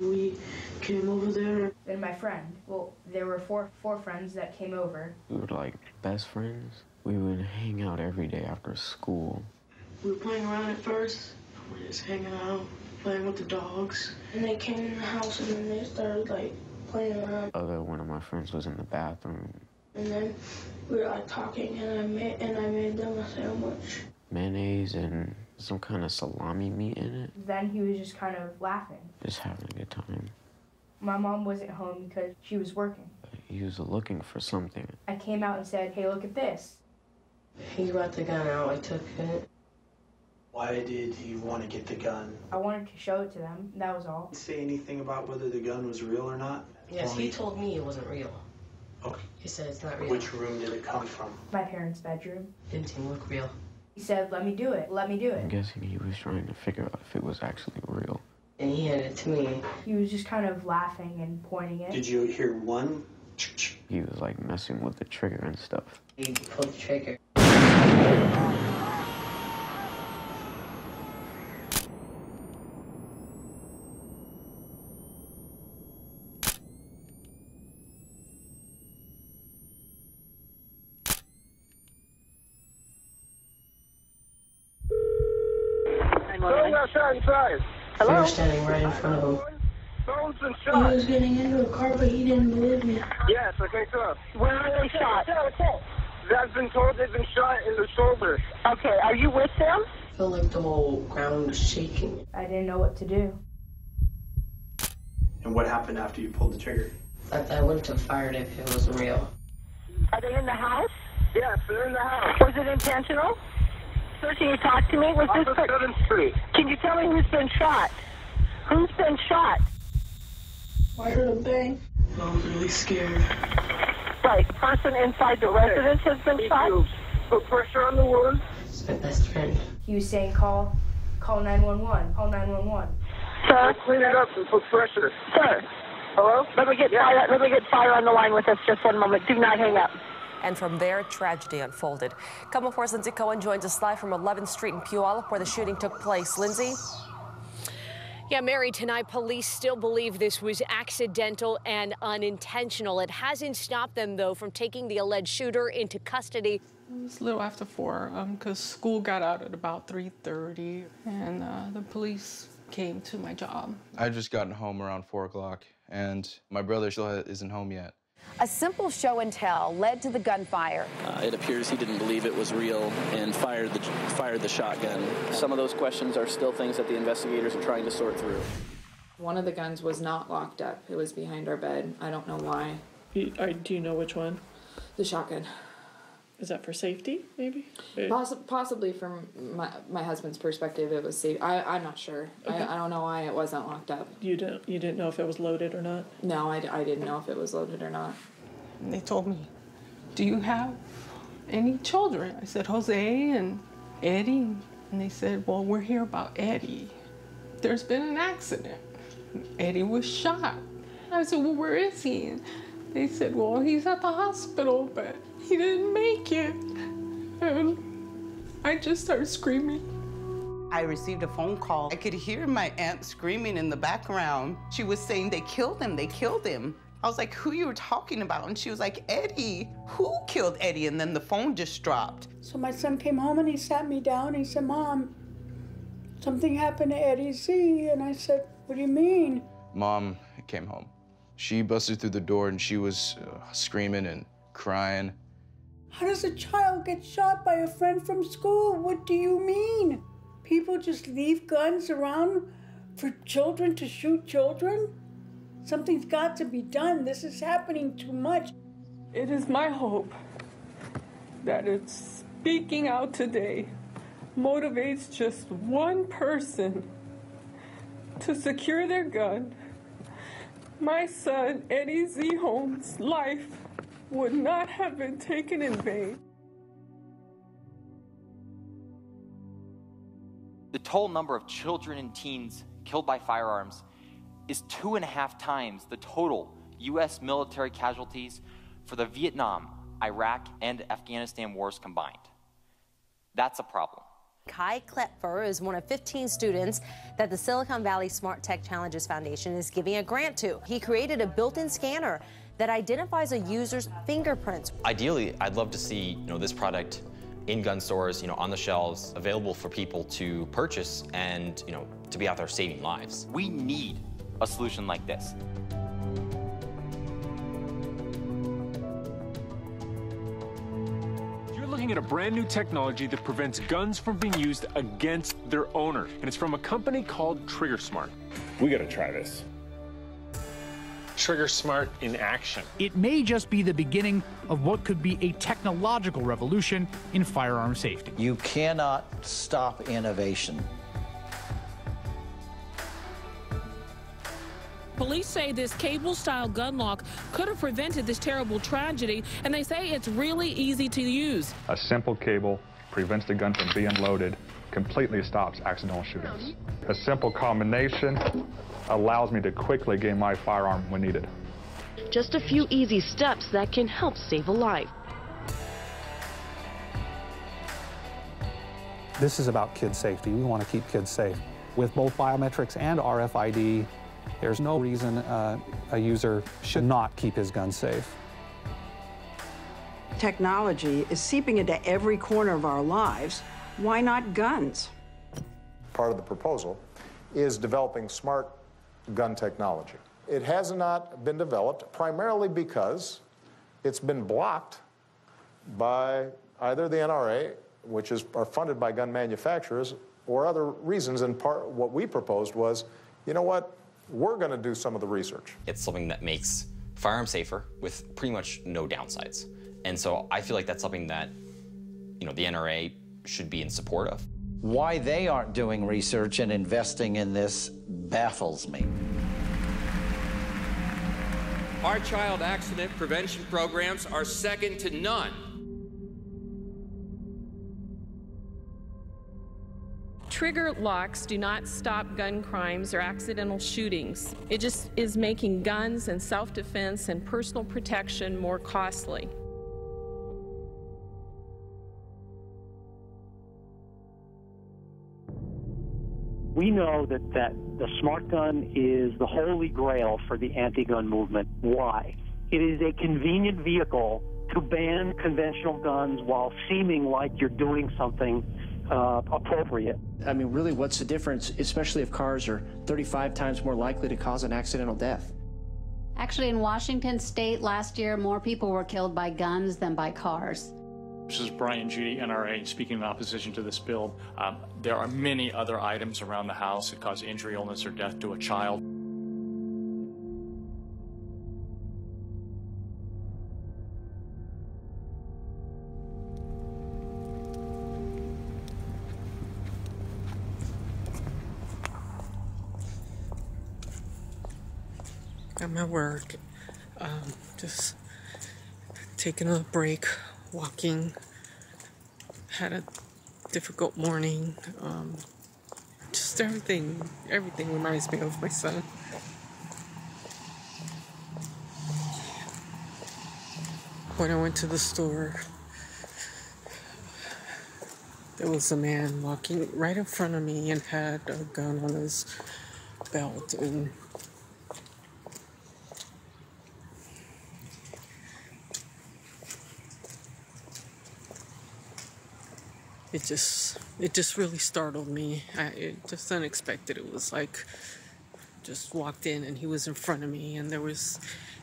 We came over there. And my friend, well, there were four friends that came over. We were like best friends. We would hang out every day after school. We were playing around at first. We were just hanging out, playing with the dogs. And they came in the house and then they started like playing around. One of my friends was in the bathroom. And then we were like talking and I made them a sandwich. Mayonnaise and some kind of salami meat in it. Then he was just kind of laughing. Just having a good time. My mom wasn't home because she was working. He was looking for something. I came out and said, hey, look at this. He got the gun out, I took it. Why did he want to get the gun? I wanted to show it to them, that was all. Did he say anything about whether the gun was real or not? Yes, he told me it wasn't real. Okay. He said it's not real. Which room did it come from? My parents' bedroom. Didn't seem look real. He said, let me do it, let me do it. I'm guessing he was trying to figure out if it was actually real. And he handed it to me. He was just kind of laughing and pointing it. Did you hear one? He was like messing with the trigger and stuff. He pulled the trigger. Hello? We were standing right in front of him. He was getting into a car, but he didn't believe me. Yes, I think so. Where are they shot? I've been told they've been shot in the shoulder. Okay, are you with them? I felt like the whole ground was shaking. I didn't know what to do. And what happened after you pulled the trigger? I wouldn't have fired it if it wasn't real. Are they in the house? Yes, they're in the house. Was it intentional? Sir, can you talk to me? Was Off this of 7th Street. Can you tell me who's been shot? Who's been shot? I heard a bang. I was really scared. Right, person inside the residence has been shot? Put pressure on the wound. It's my best friend. He was saying, call 911, call 911. Sir? Clean it up and put pressure. Sir? Hello? Let me get fire on the line with us just one moment. Do not hang up. And from there, tragedy unfolded. Couple 4's Lindsay Cohen joins us live from 11th Street in Puyallup, where the shooting took place. Lindsay? Yeah, Mary, tonight police still believe this was accidental and unintentional. It hasn't stopped them, though, from taking the alleged shooter into custody. It was a little after 4, because school got out at about 3:30, and the police came to my job. I just gotten home around 4 o'clock, and my brother still isn't home yet. A simple show and tell led to the gunfire. It appears he didn't believe it was real and fired the shotgun. Some of those questions are still things that the investigators are trying to sort through. One of the guns was not locked up. It was behind our bed. I don't know why. Do you know which one? The shotgun. Is that for safety, maybe? Possibly from my husband's perspective, it was safe. I'm not sure. Okay. I don't know why it wasn't locked up. You didn't know if it was loaded or not? No, I didn't know if it was loaded or not. And they told me, do you have any children? I said, Jose and Eddie. And they said, well, we're here about Eddie. There's been an accident. Eddie was shot. I said, well, where is he? And they said, well, he's at the hospital, but he didn't make it. And I just started screaming. I received a phone call. I could hear my aunt screaming in the background. She was saying, they killed him, they killed him. I was like, who you were talking about? And she was like, Eddie. Who killed Eddie? And then the phone just dropped. So my son came home and he sat me down. He said, Mom, something happened to Eddie Z. And I said, what do you mean? Mom came home. She busted through the door and she was screaming and crying. How does a child get shot by a friend from school? What do you mean? People just leave guns around for children to shoot children? Something's got to be done. This is happening too much. It is my hope that it's speaking out today motivates just one person to secure their gun. My son, Eddie Z. Holmes' life would not have been taken in vain. The total number of children and teens killed by firearms is 2.5 times the total U.S. military casualties for the Vietnam, Iraq, and Afghanistan wars combined. That's a problem. Kai Klepfer is one of 15 students that the Silicon Valley Smart Tech Challenges Foundation is giving a grant to. He created a built-in scanner that identifies a user's fingerprints. Ideally, I'd love to see, this product in gun stores, on the shelves, available for people to purchase and, to be out there saving lives. We need a solution like this. Looking at a brand new technology that prevents guns from being used against their owner. And it's from a company called TriggerSmart. We gotta try this. TriggerSmart in action. It may just be the beginning of what could be a technological revolution in firearm safety. You cannot stop innovation. Police say this cable-style gun lock could have prevented this terrible tragedy, and they say it's really easy to use. A simple cable prevents the gun from being loaded, completely stops accidental shootings. A simple combination allows me to quickly gain my firearm when needed. Just a few easy steps that can help save a life. This is about kid safety. We want to keep kids safe. With both biometrics and RFID, there's no reason a user should not keep his gun safe. Technology is seeping into every corner of our lives. Why not guns? Part of the proposal is developing smart gun technology. It has not been developed primarily because it's been blocked by either the NRA, which are funded by gun manufacturers, or other reasons. And what we proposed was, you know what? We're going to do some of the research. It's something that makes firearms safer with pretty much no downsides. And so I feel like that's something that, the NRA should be in support of. Why they aren't doing research and investing in this baffles me. Our child accident prevention programs are second to none. Trigger locks do not stop gun crimes or accidental shootings. It just is making guns and self-defense and personal protection more costly. We know that the smart gun is the holy grail for the anti-gun movement. Why? It is a convenient vehicle to ban conventional guns while seeming like you're doing something appropriate. I mean, really, what's the difference, especially if cars are 35 times more likely to cause an accidental death? Actually, in Washington state last year, more people were killed by guns than by cars. This is Brian Judy, NRA, speaking in opposition to this bill. There are many other items around the house that cause injury, illness, or death to a child. I'm at work, just taking a break, walking. Had a difficult morning. Just everything reminds me of my son. When I went to the store, there was a man walking right in front of me and had a gun on his belt, and it just really startled me. It just unexpected. It was like just walked in and he was in front of me, and there was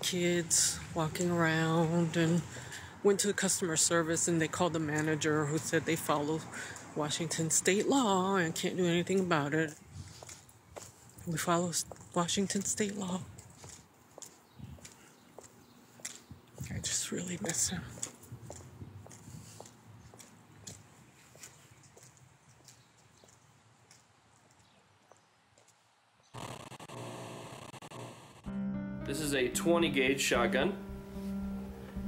kids walking around, and went to the customer service and they called the manager, who said they follow Washington state law and can't do anything about it. We follow Washington state law. I just really miss him. This is a 20 gauge shotgun.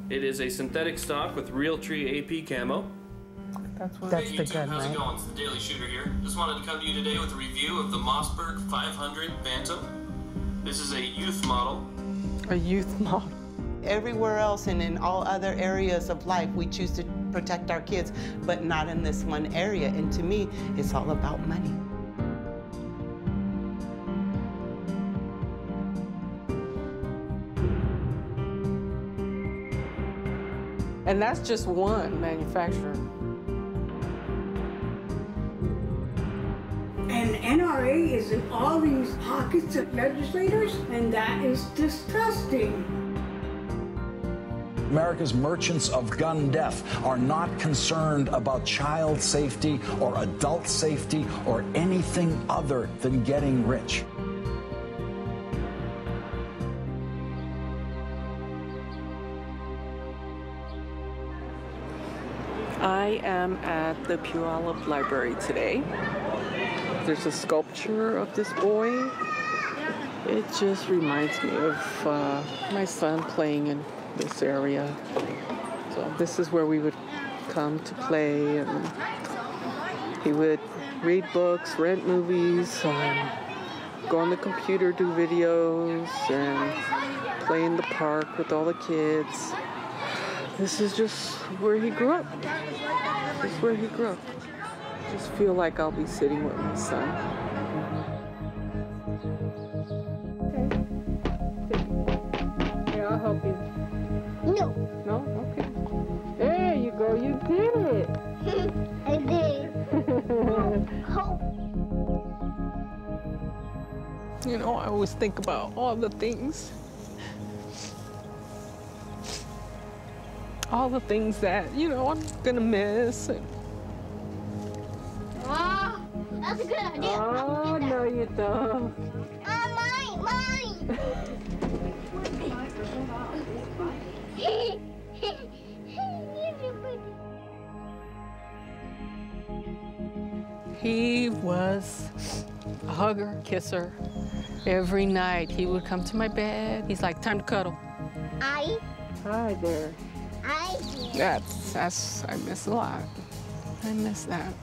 It is a synthetic stock with Realtree AP camo. That's the gun, right? How's it going? It's the Daily Shooter here. Just wanted to come to you today with a review of the Mossberg 500 Bantam. This is a youth model. A youth model. Everywhere else and in all other areas of life, we choose to protect our kids, but not in this one area. And to me, it's all about money. And that's just one manufacturer. And NRA is in all these pockets of legislators, and that is disgusting. America's merchants of gun death are not concerned about child safety or adult safety or anything other than getting rich. I am at the Puyallup Library today. There's a sculpture of this boy. It just reminds me of my son playing in this area. So this is where we would come to play, and he would read books, rent movies, go on the computer, do videos, and play in the park with all the kids. This is just where he grew up. This is where he grew up. I just feel like I'll be sitting with my son. Okay. Yeah, I'll help you. No. No? Okay. There you go. You did it. I did. You know, I always think about all the things. All the things that, you know, I'm gonna miss. And... Oh, that's a good idea. Oh, no, you don't. Mine. He was a hugger, kisser. Every night he would come to my bed. He's like, time to cuddle. Hi there. That's, I miss a lot. I miss that.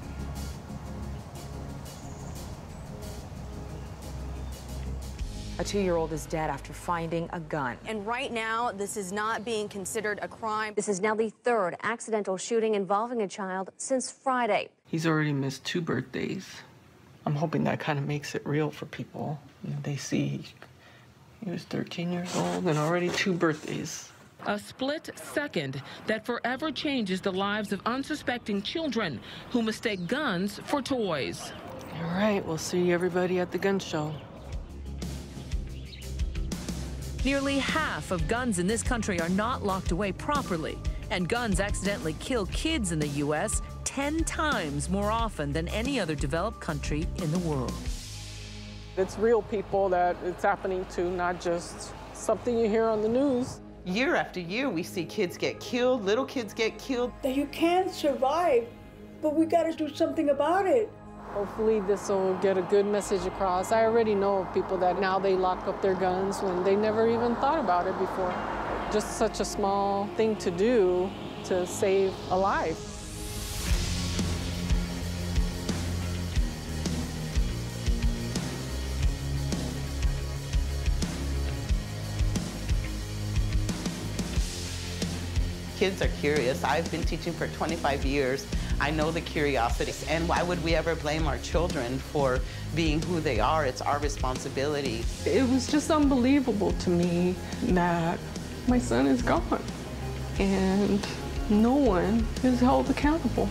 A 2-year-old is dead after finding a gun. And right now, this is not being considered a crime. This is now the third accidental shooting involving a child since Friday. He's already missed 2 birthdays. I'm hoping that kind of makes it real for people. You know, they see he was 13 years old and already 2 birthdays. A split second that forever changes the lives of unsuspecting children who mistake guns for toys. All right, we'll see everybody at the gun show. Nearly half of guns in this country are not locked away properly, and guns accidentally kill kids in the U.S. 10 times more often than any other developed country in the world. It's real people that it's happening to, not just something you hear on the news. Year after year, we see kids get killed, little kids get killed. That you can't survive, but we got to do something about it. Hopefully this will get a good message across. I already know of people that now they lock up their guns when they never even thought about it before. Just such a small thing to do to save a life. Kids are curious. I've been teaching for 25 years. I know the curiosity. And why would we ever blame our children for being who they are? It's our responsibility. It was just unbelievable to me that my son is gone and no one is held accountable.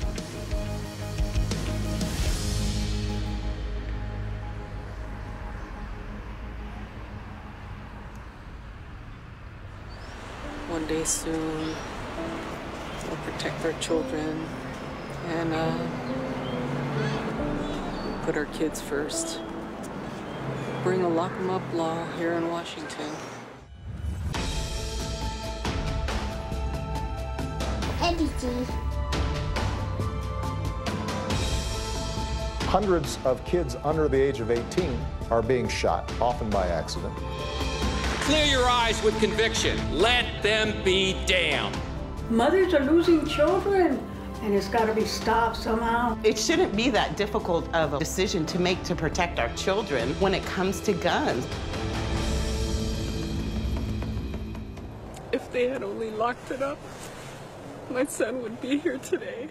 One day soon, we'll protect our children and put our kids first. Bring a lock 'em up law here in Washington. Hundreds of kids under the age of 18 are being shot, often by accident. Clear your eyes with conviction. Let them be damned. Mothers are losing children, and it's got to be stopped somehow. It shouldn't be that difficult of a decision to make to protect our children when it comes to guns. If they had only locked it up, my son would be here today.